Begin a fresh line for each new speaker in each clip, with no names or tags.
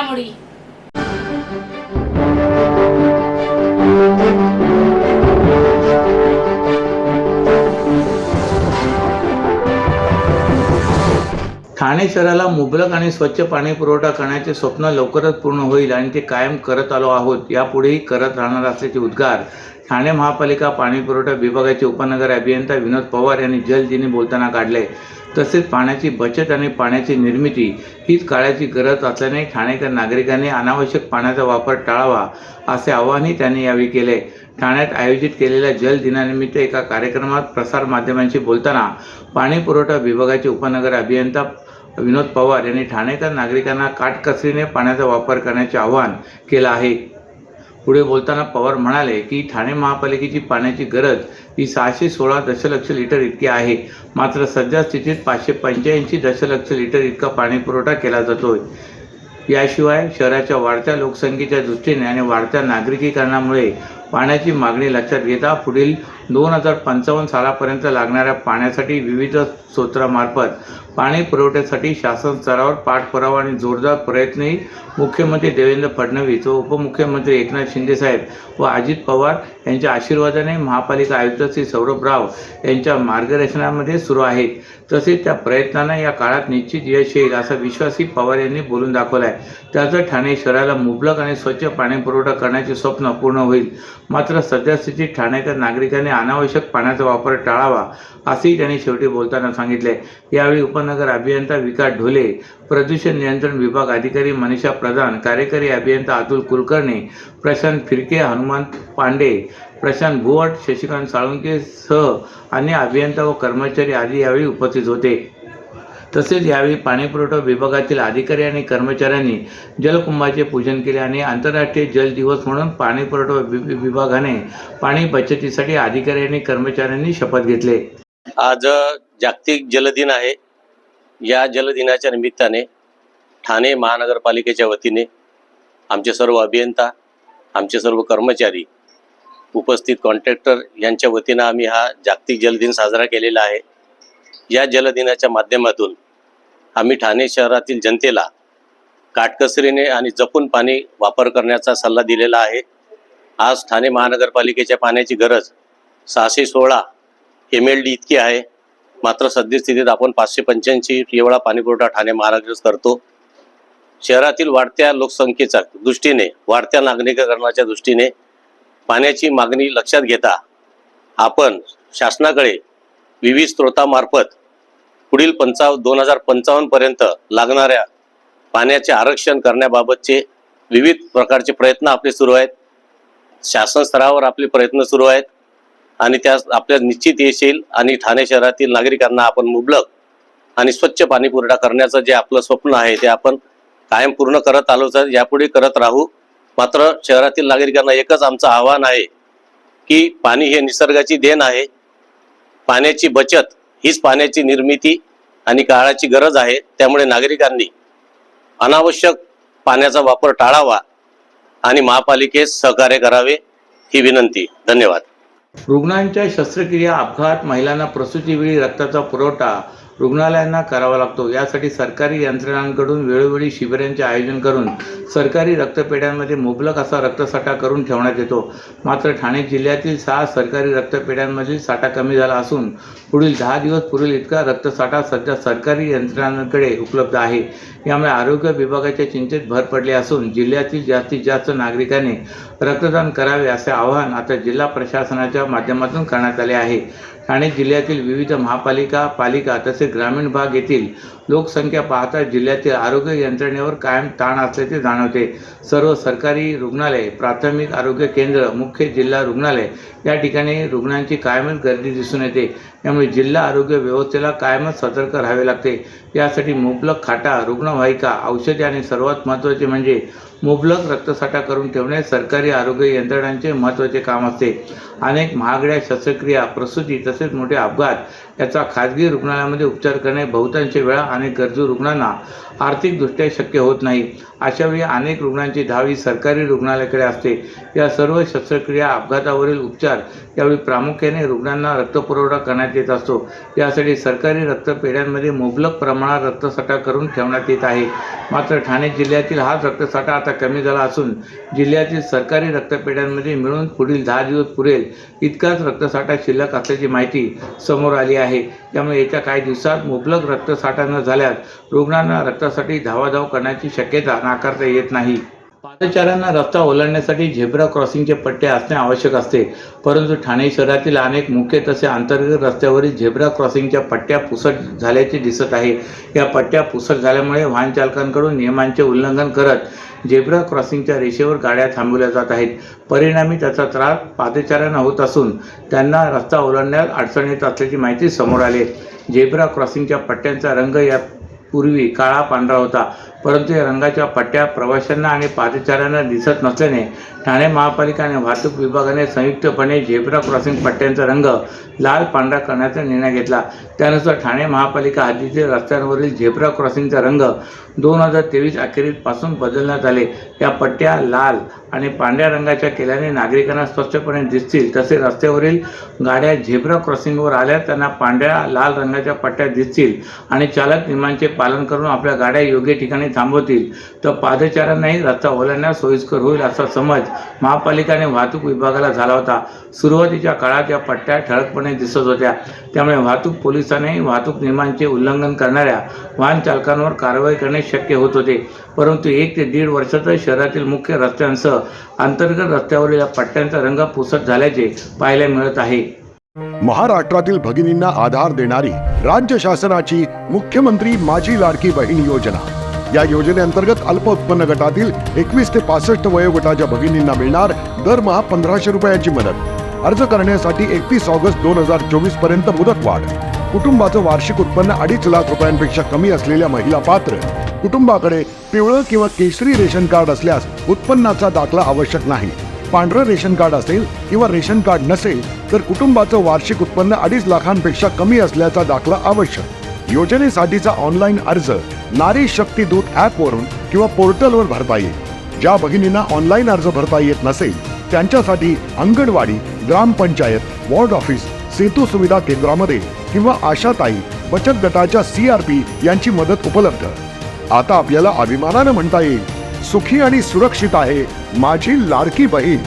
घडामोडी।
ठाणे शहराला मुबलक आणि स्वच्छ पाणी पुरवठा करण्याचे स्वप्न लवकरच पूर्ण होईल आणि ते कायम करत आलो आहोत, यापुढेही करत राहणार असल्याचे उद्गार ठाणे महापालिका पाणी पुरवठा विभागाचे उपनगर अभियंता विनोद पवार यांनी जलदिनी बोलताना काढले। तसेच पाण्याची बचत आणि पाण्याची निर्मिती हीच काळाची गरज असल्याने ठाणेकर नागरिकांनी अनावश्यक पाण्याचा वापर टाळावा असे आवाहनही त्यांनी यावेळी केले। ठाण्यात आयोजित केलेल्या जल दिनानिमित्त एका कार्यक्रमात प्रसार माध्यमांशी बोलताना पाणी पुरवठा विभागाचे उपनगर अभियंता विनोद पवार यांनी ठाणेकर नागरिकांना काटकसरीने पाण्याचा वापर करण्याचे आवाहन केलं आहे। पुढे बोलताना पवार म्हणाले की ठाणे महापालिकेची पाण्याची गरज ही 616 दशलक्ष लिटर इतकी आहे, मात्र सध्या स्थितीत 585 दशलक्ष लिटर इतका पाणी पुरवठा केला जातोय। याशिवाय शहराच्या वाढत्या लोकसंख्येच्या दृष्टीने आणि वाढत्या नागरिकीकरणामुळे पाण्याची मागणी लक्षात घेता पुढील 2055 सालापर्यंत लागणाऱ्या पाण्यासाठी विविध स्रोतांमार्फत पाणी पुरवठ्यासाठी शासन स्तरावर पाठपुरावा आणि जोरदार प्रयत्नही मुख्यमंत्री देवेंद्र फडणवीस व उपमुख्यमंत्री एकनाथ शिंदे साहेब व अजित पवार यांच्या आशीर्वादाने महापालिका आयुक्त श्री सौरभ राव यांच्या मार्गदर्शनामध्ये सुरू आहेत। तसेच त्या प्रयत्नांना या काळात निश्चित यश येईल असा विश्वासही पवार यांनी बोलून दाखवला आहे। त्याचं ठाणे शहराला मुबलक आणि स्वच्छ पाणी पुरवठा करण्याचे स्वप्न पूर्ण होईल, मात्र सध्या स्थितीत ठाणेकर नागरिकांनी अनावश्यक पाण्याचा वापर टाळावा असेही त्यांनी शेवटी बोलताना सांगितले। यावेळी उपनगर अभियंता विकास ढोले, प्रदूषण नियंत्रण विभाग अधिकारी मनीषा प्रधान, कार्यकारी अभियंता अतुल कुलकर्णी, प्रशांत फिरके, हनुमान पांडे, प्रशांत भुवट, शशिकांत साळुंके सह अन्य अभियंता व कर्मचारी आदी यावेळी उपस्थित होते। तसेच यावेळी पाणी पुरवठा विभागातील अधिकारी आणि कर्मचाऱ्यांनी जलकुंभाचे पूजन केले आणि आंतरराष्ट्रीय जल दिवस म्हणून पाणी पुरवठा विभागाने पाणी बचतीसाठी अधिकारी आणि कर्मचाऱ्यांनी शपथ घेतले।
आज जागतिक जल दिन आहे। या जल दिनाच्या निमित्ताने ठाणे महानगरपालिकेच्या वतीने आमचे सर्व अभियंता, आमचे सर्व कर्मचारी, उपस्थित कॉन्ट्रॅक्टर यांच्या वतीने आम्ही हा जागतिक जल दिन साजरा केलेला आहे। या जल दिनाच्या माध्यमातून आम्ही ठाणे शहरातील जनतेला काटकसरीने आणि जपून पाणी वापर करण्याचा सल्ला दिलेला आहे। आज ठाणे महानगरपालिकेच्या पाण्याची गरज 616 MLD इतकी आहे, मात्र सद्यस्थितीत आपण 585 एवढा पाणी पुरवठा ठाणे महानगरात करतो। शहरातील वाढत्या लोकसंख्येच्या दृष्टीने, वाढत्या नागरिकीकरणाच्या दृष्टीने पाण्याची मागणी लक्षात घेता आपण शासनाकडे विविध स्रोतांमार्फत पुढील 2055 पर्यंत लागणाऱ्या पाण्याचे आरक्षण करण्याबाबतचे विविध प्रकारचे प्रयत्न आपले सुरू आहेत। शासन स्तरावर आपले प्रयत्न सुरू आहेत आणि त्यास आपल्या निश्चित यश येईल आणि ठाणे शहरातील नागरिकांना आपण मुबलक आणि स्वच्छ पाणी पुरवठा करण्याचं जे आपलं स्वप्न आहे ते आपण कायम पूर्ण करत आलो, तर यापुढे करत राहू। मात्र शहरातील नागरिकांना एकच आमचं आव्हान आहे की पाणी हे निसर्गाची देण आहे। पाण्याची बचत हीच पाण्याची निर्मिती आणि काळाची गरज आहे। त्यामुळे नागरिकांनी अनावश्यक पाण्याचा वापर टाळावा आणि महापालिकेस सहकार्य करावे ही विनंती। धन्यवाद।
रुग्णांच्या शस्त्रक्रिया, अपघात, महिलांना प्रसूतीवेळी रक्ताचा पुरवठा रुग्णालयांना करावा लागतो। यासाठी सरकारी यंत्रणांकडून वेळोवेळी शिबिरांचे आयोजन करून सरकारी रक्तपेढ्यांमध्ये मुबलक असा रक्तसाठा करून ठेवण्यात येतो। मात्र ठाणे जिल्ह्यातील 6 सरकारी रक्तपेढ्यांमधील साठा कमी झाला असून पुढील 10 दिवस पुरेल इतका रक्तसाठा सध्या सरकारी यंत्रणांकडे उपलब्ध आहे। यामुळे आरोग्य विभागाच्या चिंतेत भर पडली असून जिल्ह्यातील जास्तीत जास्त नागरिकांनी रक्तदान करावे असे आवाहन आता जिल्हा प्रशासनाच्या माध्यमातून करण्यात आले आहे। ठाणे जिल्ह्यातील विविध महापालिका, पालिका तसेच ग्रामीण भाग येथील लोकसंख्या पाहता जिल्ह्यातील आरोग्य यंत्रणेवर कायम ताण असल्याचे जाणवते। सर्व सरकारी रुग्णालय, प्राथमिक आरोग्य केंद्र, मुख्य जिल्हा रुग्णालय या ठिकाणी रुग्णांची कायमच गर्दी दिसून येते। त्यामुळे जिल्हा आरोग्य व्यवस्थेला कायमच सतर्क राहावे लागते। यासाठी मुबलक खाटा, रुग्णवाहिका, औषधे आणि सर्वात महत्त्वाचे म्हणजे मुबलक रक्तसाठा करून ठेवणे सरकारी आरोग्य यंत्रणांचे महत्त्वाचे काम असते। अनेक महागड्या शस्त्रक्रिया, प्रसूती तसेच मोठे अपघात याचा खाजगी रुग्णालयामध्ये उपचार करणे बहुतांश वेळा अनेक गरजू रुग्णांना आर्थिकदृष्ट्या शक्य होत नाही। अशावेळी अनेक रुग्णांची धाव ही सरकारी रुग्णालयाकडे असते. या सर्व शस्त्रक्रिया, अपघातावरील उपचार यावेळी प्रामुख्याने रुग्णांना रक्तपुरवठा करण्यात येत असतो. यासाठी सरकारी रक्तपेढ्यांमध्ये मुबलक प्रमाणात रक्तसाठा करून ठेवण्यात येत आहे. मात्र ठाणे जिल्ह्यातील हाच रक्तसाठा आता कमी झाला असून जिल्ह्यातील सरकारी रक्तपेढ्यांमध्ये मिळून पुढील 10 दिवस पुरेल इतकाच रक्तसाठा शिल्लक असल्याची माहिती समोर आली आहे. त्यामुळे येत्या काही दिवसात मुबलक रक्तसाठा न झाल्यास रुग्णांना रक्तासाठी धावाधाव करण्याची शक्यता नाकारता येत नाही. पादचाऱ्यांना रस्ता ओलांडण्यासाठी झेब्रा क्रॉसिंगचे पट्टे असणे आवश्यक असते, परंतु ठाणे शहरातील अनेक मुख्य तसे अंतर्गत रस्त्यावरील झेब्रा क्रॉसिंगच्या पट्ट्या पुसट झाल्याचे दिसत आहे. या पट्ट्या पुसट झाल्यामुळे वाहन चालकांकडून नियमांचे उल्लंघन करत झेब्रा क्रॉसिंगच्या रेषेवर गाड्या थांबवल्या जात आहेत. परिणामी त्याचा त्रास पादचाऱ्यांना होत असून त्यांना रस्ता ओलांडण्यात अडचण येत असल्याची माहिती समोर आली. झेब्रा क्रॉसिंगच्या पट्ट्यांचा रंग यापूर्वी काळा पांढरा होता, परंतु या रंगाच्या पट्ट्या प्रवाशांना आणि पादचाऱ्यांना दिसत नसल्याने ठाणे महापालिका आणि वाहतूक विभागाने संयुक्तपणे झेब्रा क्रॉसिंग पट्ट्यांचा रंग लाल पांढरा करण्याचा निर्णय घेतला. त्यानुसार ठाणे महापालिका हद्दीतील रस्त्यांवरील झेब्रा क्रॉसिंगचा रंग 2023 अखेरीपासून बदलण्यात आले. या पट्ट्या लाल आणि पांढऱ्या रंगाच्या केल्याने नागरिकांना स्पष्टपणे दिसतील, तसे रस्त्यावरील गाड्या झेब्रा क्रॉसिंगवर आल्या त्यांना पांढऱ्या लाल रंगाच्या पट्ट्या दिसतील आणि चालक नियमांचे पालन करून आपल्या गाड्या योग्य ठिकाणी थांबवतील, तर पादचाऱ्यांनाही रस्ता ओलांडण्यास सोयीस्कर होईल असा समज महापालिकेने वाहतूक विभागाला झाला होता. सुरुवातीच्या काळात या पट्ट्या ठळकपणे दिसत होत्या, त्यामुळे वाहतूक पोलिसांनाही वाहतूक नियमांचे उल्लंघन करणाऱ्या वाहन चालकांवर कारवाई करणे शक्य होत होते. परंतु 1 ते 1.5 वर्षातच शहरातील मुख्य रस्त्यांसह अंतर्गत रस्त्यावरील या पट्ट्यांचा रंग पुसट झाल्याचे पाहायला मिळत आहे.
महाराष्ट्रातील भगिनींना आधार देणारी राज्य शासनाची मुख्यमंत्री माझी लाडकी बहीण योजना. या योजनेअंतर्गत अल्प उत्पन्न गटातील 21 ते 65 वयोगटाच्या भगिनींना मिळणार दरमहा 1500 रुपयांची मदत. अर्ज करण्यासाठी 31 ऑगस्ट 2024 पर्यंत मुदतवाढ. कुटुंबाचं वार्षिक उत्पन्न 2.5 लाख रुपयांपेक्षा कमी असलेल्या महिला पात्र. कुटुंबाकडे पिवळं किंवा केशरी रेशन कार्ड असल्यास उत्पन्नाचा दाखला आवश्यक नाही. पांढरं रेशन कार्ड असेल किंवा रेशन कार्ड नसेल तर कुटुंबाचं वार्षिक उत्पन्न 2.5 लाखांपेक्षा कमी असल्याचा दाखला आवश्यक. योजनेसाठीचा ऑनलाईन अर्ज नारी शक्ती दूत ॲपवरून किंवा पोर्टलवर भरता येईल. ज्या भगिनींना ऑनलाईन अर्ज भरता येत नसेल त्यांच्यासाठी अंगणवाडी, ग्रामपंचायत, वॉर्ड ऑफिस, सेतू सुविधा केंद्रामध्ये किंवा आशाताई बचत गटाच्या CRP यांची मदत उपलब्ध. आता आपल्याला अभिमानानं म्हणता येईल, सुखी आणि सुरक्षित आहे माझी लाडकी बहीण.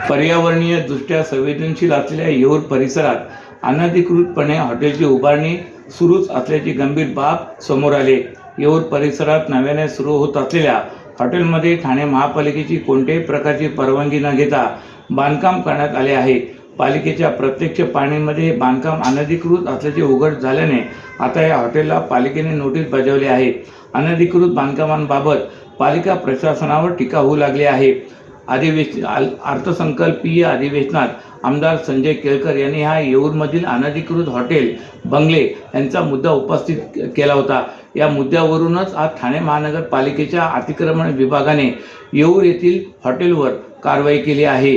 पर्यावरणीय दृष्ट्या संवेदनशील असलेल्या येऊर परिसरात अनधिकृतपणे हॉटेलची उभारणी सुरूच असल्याची गंभीर बाब समोर आली. येऊर परिसरात नव्याने सुरू होत असलेल्या हॉटेलमध्ये ठाणे महापालिकेची कोणत्याही प्रकारची परवानगी न घेता बांधकाम करण्यात आले आहे. पालिकेच्या प्रत्यक्ष पाहणीमध्ये बांधकाम अनधिकृत असल्याचे उघड झाल्याने आता या हॉटेलला पालिकेने नोटीस बजावली आहे. अनधिकृत बांधकामांबाबत पालिका प्रशासनावर टीका होऊ लागली आहे. अर्थसंकल्पीय अधिवेशनात आमदार संजय केळकर यांनी हा येऊरमधील अनधिकृत हॉटेल, बंगले यांचा मुद्दा उपस्थित केला होता. या मुद्द्यावरूनच आज ठाणे महानगरपालिकेच्या अतिक्रमण विभागाने येऊर येथील हॉटेलवर कारवाई केली आहे.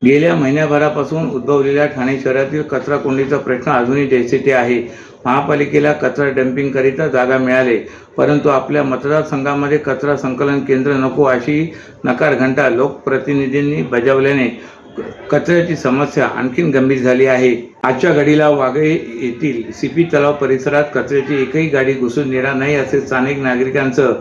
गेल्या महिन्याभरापासून उद्भवलेल्या ठाणे शहरातील कचरा कोंडीचा प्रश्न अजूनही जैसे ते आहे. महापालिकेला कचरा डम्पिंगकरिता जागा मिळाली, परंतु आपल्या मतदारसंघामध्ये कचरा संकलन केंद्र नको अशी नकार घंटा लोकप्रतिनिधींनी बजावल्याने कचऱ्याची समस्या आणखीन गंभीर झाली आहे. आजच्या घडीला वाघळे येथील CP तलाव परिसरात कचऱ्याची एकही गाडी घुसून देणार नाही असे स्थानिक नागरिकांचं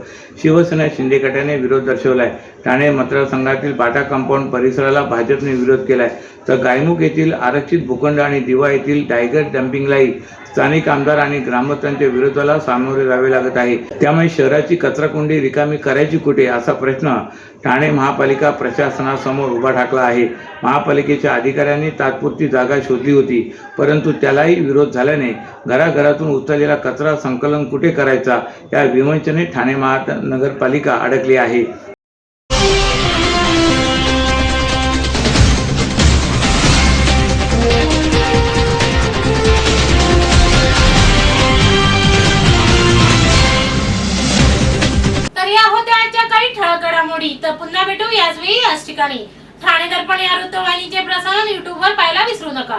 शिवसेना शिंदे गटाने विरोध दर्शवलाय. ठाणे मतदारसंघातील बाटा कंपाऊंड परिसराला भाजपने विरोध केलाय, तर गायमुख येथील आरक्षित भूखंड आणि दिवा येथील टायगर डम्पिंगलाही स्थानिक आमदार आणि ग्रामस्थांच्या विरोधाला सामोरे जावे लागत आहे. त्यामुळे शहराची कचराकुंडी रिकामी करायची कुठे असा प्रश्न ठाणे महापालिका प्रशासनासमोर उभा ठाकला आहे. महापालिकेच्या अधिकाऱ्यांनी तात्पुरती जागा शोधली होती, परंतु त्यालाही विरोध झाल्याने घराघरातून उचललेला कचरा संकलन कुठे करायचा या विवंचनेत ठाणे महानगरपालिका अडकली आहे.
तर पुन्हा भेटू याच वेळी याच ठिकाणी. ठाणे दर्पण या वृत्तवाहिनीचे प्रसारण YouTube वर पाहायला विसरू नका.